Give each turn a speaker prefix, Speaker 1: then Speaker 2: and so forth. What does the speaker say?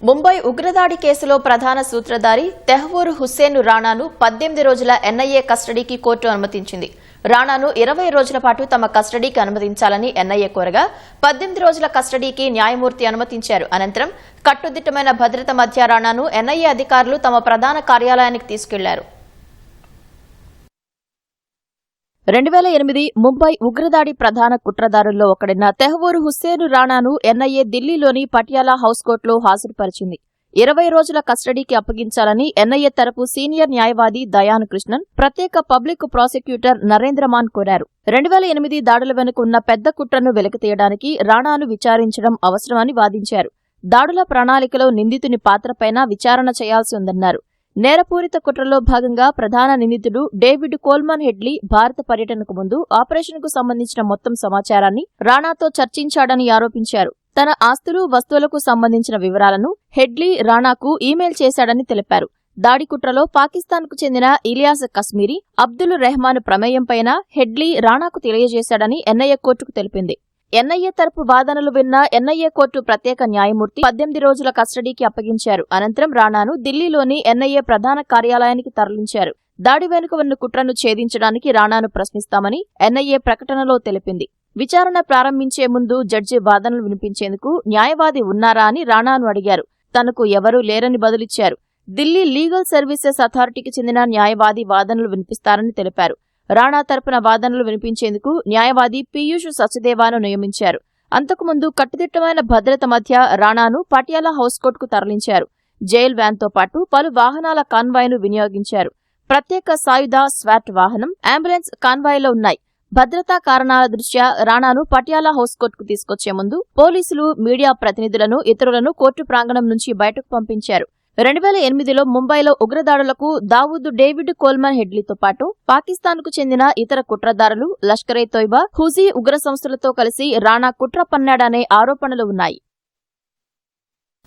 Speaker 1: ముంబై ఉగ్రదాడి కేసులో ప్రధాన సూత్రధారి తెహ్వూర్ హుస్సేన్ రాణాను 18 రోజుల ఎన్ఐఏ కస్టడీకి కోర్టు అనుమతించింది. రాణాను 20 రోజుల పాటు తమ కస్టడీకి అనుమతించాలని ఎన్ఐఏ కోరగా 18 రోజుల కస్టడీకి న్యాయమూర్తి అనుమతించారు. అనంతరం కట్టుదిట్టమైన భద్రత మధ్య రాణాను ఎన్ఐఏ అధికారులు తమ ప్రధాన కార్యాలయానికి తీసుకెళ్లారు. 2008 ముంబై ఉగ్రదాడి ప్రధాన కుట్రదారుల్లో ఒకడైన తెహ్వూర్ హుస్సేన్ రాణాను ఎన్ఐఏ ఢిల్లీలోని పటియాలా హౌస్ కోర్టులో హాజరుపరిచింది. 20 రోజుల కస్టడీకి అప్పగించాలని ఎన్ఐఏ తరపు సీనియర్ న్యాయవాది దయాన్ కృష్ణన్, ప్రత్యేక పబ్లిక్ ప్రాసిక్యూటర్ నరేంద్రమాన్ కోరారు. 2008 దాడుల వెనుక ఉన్న పెద్ద కుట్రను వెలికితీయడానికి రాణాను విచారించడం అవసరమని వాదించారు. దాడుల ప్రణాళికలో నిందితుని పాత్రపైన విచారణ చేయాల్సి ఉందన్నారు. నేరపూరిత కుట్రలో భాగంగా ప్రధాన నిందితుడు డేవిడ్ కోల్మన్ హెడ్లీ భారత పర్యటనకు ముందు ఆపరేషన్కు సంబంధించిన మొత్తం సమాచారాన్ని రాణాతో చర్చించాడని ఆరోపించారు. తన ఆస్తులు, వస్తువులకు సంబంధించిన వివరాలను హెడ్లీ రాణాకు ఈమెయిల్ చేశాడని తెలిపారు. దాడి కుట్రలో పాకిస్తాన్కు చెందిన ఇలియాస్ కశ్మీరీ, అబ్దుల్ రెహమాన్ ప్రమేయంపైన హెడ్లీ రాణాకు తెలియజేశాడని ఎన్ఐఏ కోర్టుకు తెలిపింది. ఎన్ఐఏ తరపు వాదనలు విన్న ఎన్ఐఏ కోర్టు ప్రత్యేక న్యాయమూర్తి 18 రోజుల కస్టడీకి అప్పగించారు. అనంతరం రాణాను ఢిల్లీలోని ఎన్ఐఏ ప్రధాన కార్యాలయానికి తరలించారు. దాడి వెనుక ఉన్న కుట్రను ఛేదించడానికి రాణాను ప్రశ్నిస్తామని ఎన్ఐఏ ప్రకటనలో తెలిపింది. విచారణ ప్రారంభించే ముందు జడ్జి వాదనలు వినిపించేందుకు న్యాయవాది ఉన్నారా అని రాణాను అడిగారు. తనకు ఎవరూ లేరని బదులిచ్చారు. ఢిల్లీ లీగల్ సర్వీసెస్ అథారిటీకి చెందిన న్యాయవాది వాదనలు వినిపిస్తారని తెలిపారు. రాణా తరపున వాదనలు వినిపించేందుకు న్యాయవాది పీయూష్ సచదేవాను నియమించారు. అంతకుముందు కట్టుదిట్టమైన భద్రత మధ్య రాణాను పటియాలా హౌస్ కోర్టుకు తరలించారు. జైల్ వ్యాన్తో పాటు పలు వాహనాల కాన్వాయ్ను వినియోగించారు. ప్రత్యేక సాయుధ స్వాట్ వాహనం, అంబులెన్స్ కాన్వాయ్లో ఉన్నాయి. భద్రతా కారణాల దృష్ట్యా రాణాను పటియాలా హౌస్ కోర్టుకు తీసుకొచ్చే ముందు పోలీసులు, మీడియా ప్రతినిధులను, ఇతరులను కోర్టు ప్రాంగణం నుంచి బయటకు పంపించారు. 2008లో ముంబైలో ఉగ్రదాడులకు దావూద్ డేవిడ్ కోల్మన్ హెడ్లీతో పాటు పాకిస్తాన్కు చెందిన ఇతర కుట్రదారులు, లష్కరే తోయిబా, హుజీ ఉగ్ర సంస్థలతో కలిసి రాణా కుట్ర పన్నాడనే ఆరోపణలు ఉన్నాయి.